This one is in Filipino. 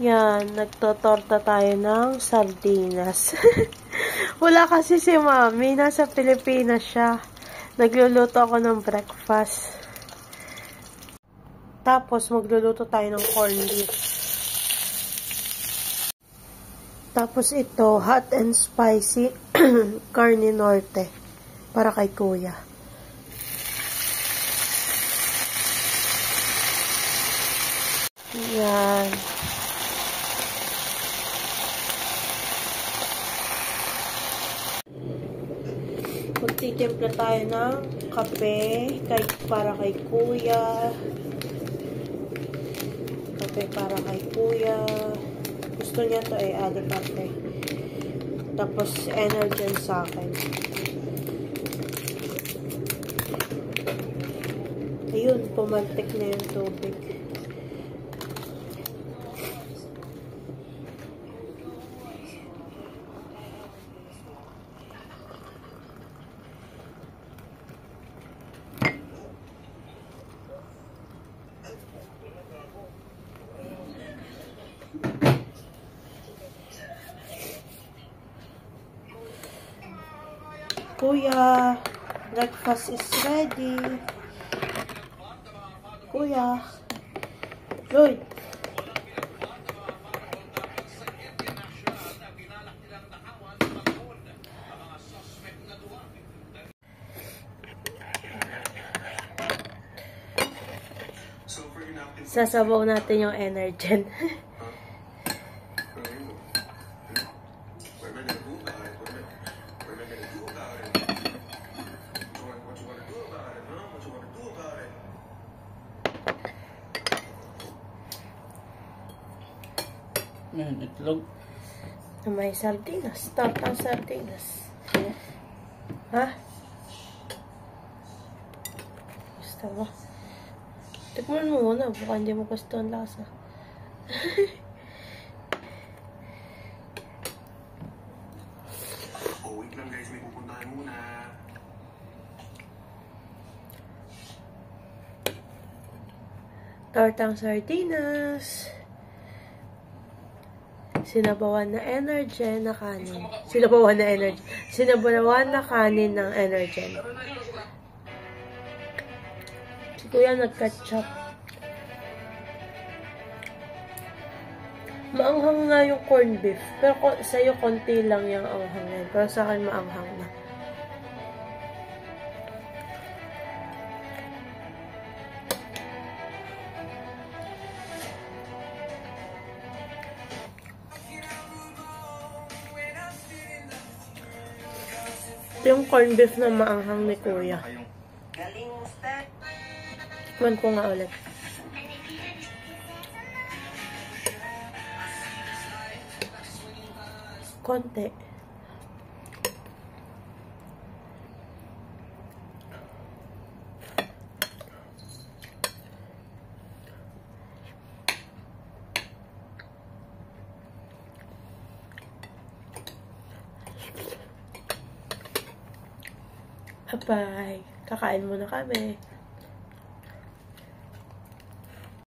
Yan, nagtotorta tayo ng sardinas. Wala kasi si Mami. Nasa Pilipinas siya. Nagluluto ako ng breakfast. Tapos, magluluto tayo ng corned beef. Tapos ito, hot and spicy carne norte. Para kay Kuya. Yan. Magtitimpla tayo ng kape para kay Kuya. Kape para kay Kuya. Gusto niya to alikate. Tapos energy sa akin. Ayun, pumantik na yung tubig. Kuya, breakfast is ready. Kuya. Lloyd. Sasabaw natin yung Energen. Yan, itlog. May sardinas. Tartang sardinas. Ha? Gusto mo? Tikman mo muna. Baka hindi mo gusto ang lasa. Wait lang guys. May pupuntahan muna. Tartang sardinas. Sinabawan na Energen na kanin. Sinabawan na Energen. Sinabawan na kanin ng Energen. Si Kuya nag-ketchup. Maanghang nga yung corned beef. Pero sa'yo konti lang yung anghang yan. Pero sa akin maanghang na. Ito yung corned beef na maanghang ni Kuya. Tikman ko nga ulit. Konti. Bye. Kakain muna kami.